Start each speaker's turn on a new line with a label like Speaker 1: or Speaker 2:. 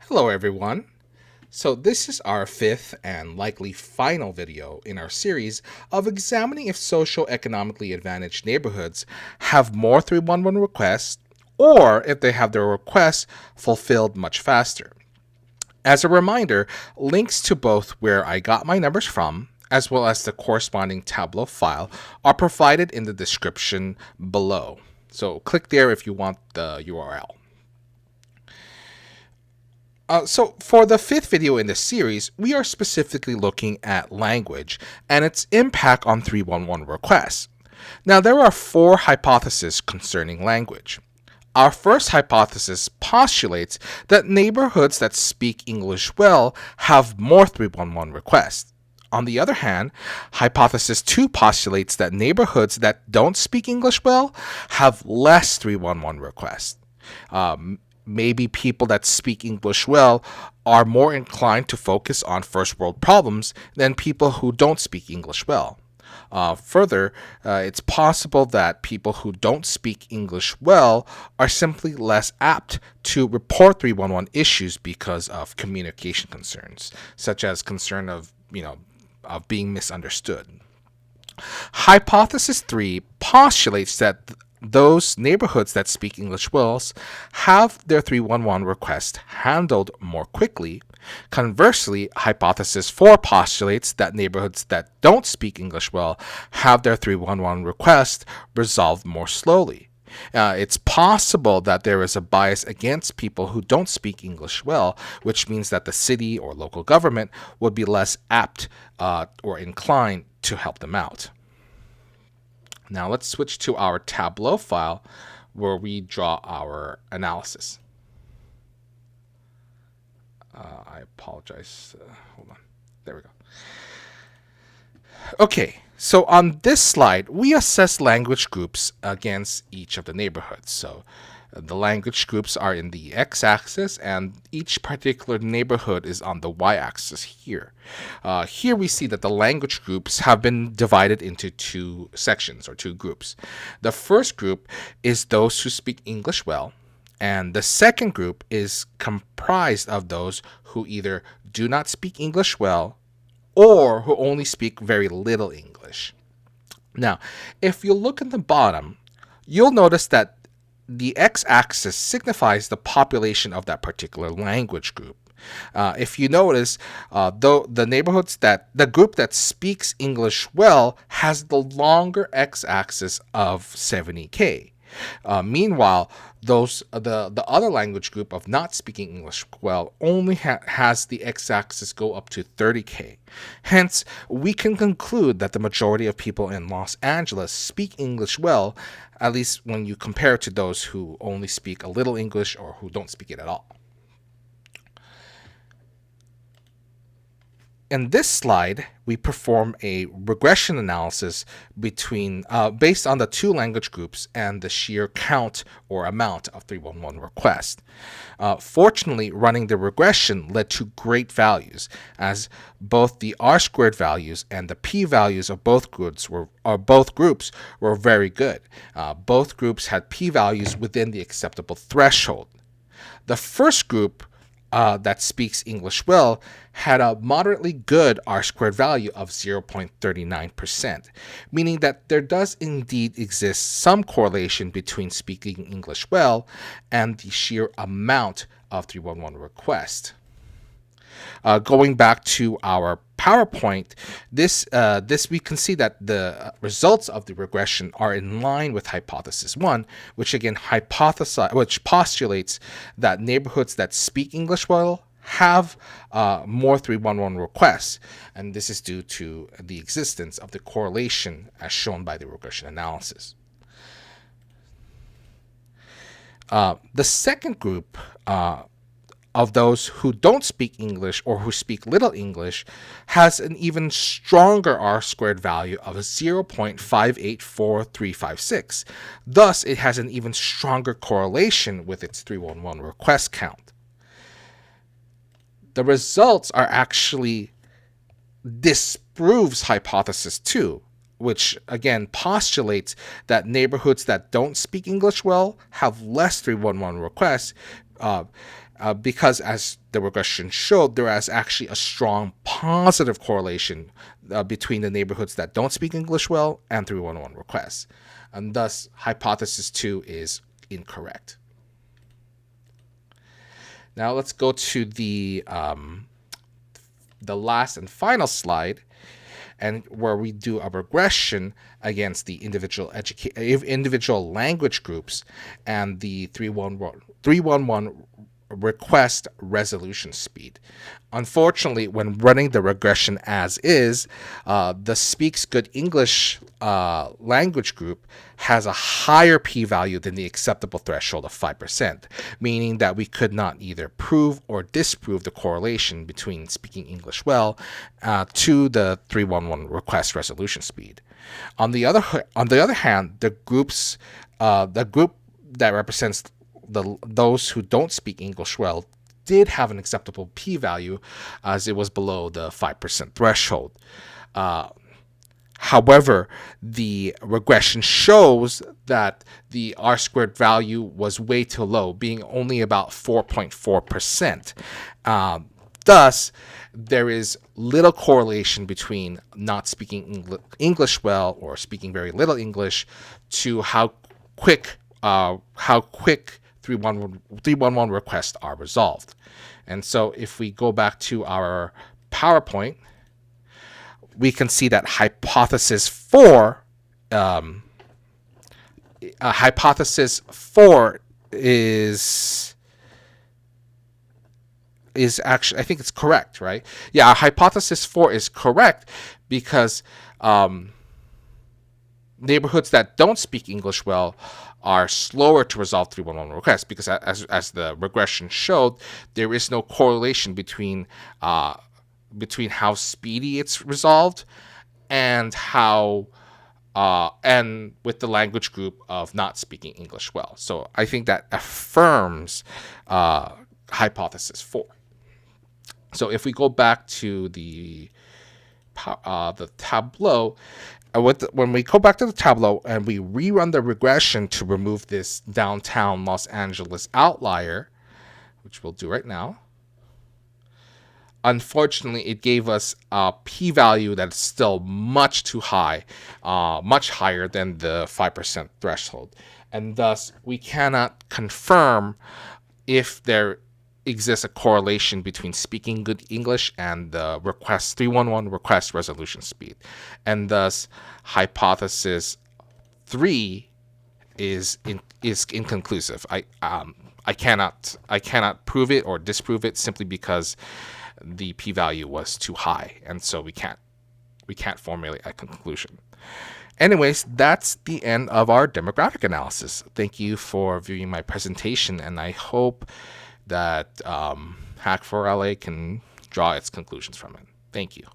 Speaker 1: Hello everyone. So this is our fifth and likely final video in our series of examining if socio-economically advantaged neighborhoods have more 311 requests or if they have their requests fulfilled much faster. As a reminder, links to both where I got my numbers from as well as the corresponding Tableau file are provided in the description below. So click there if you want the URL. So for the fifth video in this series, we are specifically looking at language and its impact on 311 requests. Now, there are four hypotheses concerning language. Our first hypothesis postulates that neighborhoods that speak English well have more 311 requests. On the other hand, hypothesis 2 postulates that neighborhoods that don't speak English well have less 311 requests. Maybe people that speak English well are more inclined to focus on first world problems than people who don't speak English well. Further, it's possible that people who don't speak English well are simply less apt to report 311 issues because of communication concerns, such as concern of being misunderstood. Hypothesis 3 postulates that those neighborhoods that speak English well have their 311 request handled more quickly. Conversely, hypothesis 4 postulates that neighborhoods that don't speak English well have their 311 request resolved more slowly. It's possible that there is a bias against people who don't speak English well, which means that the city or local government would be less apt or inclined to help them out. Now let's switch to our Tableau file where we draw our analysis. I apologize. Hold on. There we go. Okay, so on this slide, we assess language groups against each of the neighborhoods. So the language groups are in the x-axis, and each particular neighborhood is on the y-axis here. Here we see that the language groups have been divided into two sections or two groups. The first group is those who speak English well, and the second group is comprised of those who either do not speak English well or who only speak very little English. Now, if you look at the bottom, you'll notice that the x-axis signifies the population of that particular language group. If you notice, though the group that speaks English well has the longer x-axis of 70K. Meanwhile, the other language group of not speaking English well only has the x-axis go up to 30K. Hence, we can conclude that the majority of people in Los Angeles speak English well, at least when you compare it to those who only speak a little English or who don't speak it at all. In this slide, we perform a regression analysis based on the two language groups and the sheer count or amount of 311 requests. Fortunately, running the regression led to great values, as both the R-squared values and the p-values of both groups were very good. Both groups had p-values within the acceptable threshold. The first group that speaks English well had a moderately good R-squared value of 0.39%, meaning that there does indeed exist some correlation between speaking English well and the sheer amount of 311 requests. Going back to our PowerPoint, this we can see that the results of the regression are in line with hypothesis 1, which again postulates that neighborhoods that speak English well have more 311 requests, and this is due to the existence of the correlation as shown by the regression analysis. The second group of those who don't speak English or who speak little English has an even stronger R-squared value of 0.584356. Thus, it has an even stronger correlation with its 311 request count. The results are actually disproves hypothesis 2, which again postulates that neighborhoods that don't speak English well have less 311 requests, because as the regression showed, there is actually a strong positive correlation between the neighborhoods that don't speak English well and 311 requests. And thus, hypothesis 2 is incorrect. Now let's go to the last and final slide, and where we do a regression against the individual language groups and the 311 request resolution speed. Unfortunately, when running the regression as is, the Speaks Good English language group has a higher p-value than the acceptable threshold of 5%, meaning that we could not either prove or disprove the correlation between speaking English well to the 311 request resolution speed. On the other hand, the group that represents those who don't speak English well did have an acceptable p-value, as it was below the 5% threshold. However, the regression shows that the R-squared value was way too low, being only about 4.4%. Thus, there is little correlation between not speaking English well or speaking very little English to how quick 311 requests are resolved. And so if we go back to our PowerPoint, we can see that hypothesis 4 is actually, I think it's correct, right? Yeah, hypothesis 4 is correct because neighborhoods that don't speak English well are slower to resolve 311 requests, because as the regression showed, there is no correlation between how speedy it's resolved and and with the language group of not speaking English well. So I think that affirms hypothesis 4. So if we go back to the tableau, when we go back to the tableau and we rerun the regression to remove this downtown Los Angeles outlier, which we'll do right now, unfortunately, it gave us a p-value that's still much too high, much higher than the 5% threshold. And thus, we cannot confirm if there exists a correlation between speaking good English and the 311 request resolution speed. And thus, hypothesis 3 is inconclusive. I cannot prove it or disprove it simply because the p-value was too high, and so we can't formulate a conclusion. Anyways, that's the end of our demographic analysis. Thank you for viewing my presentation, and I hope that Hack4LA can draw its conclusions from it. Thank you.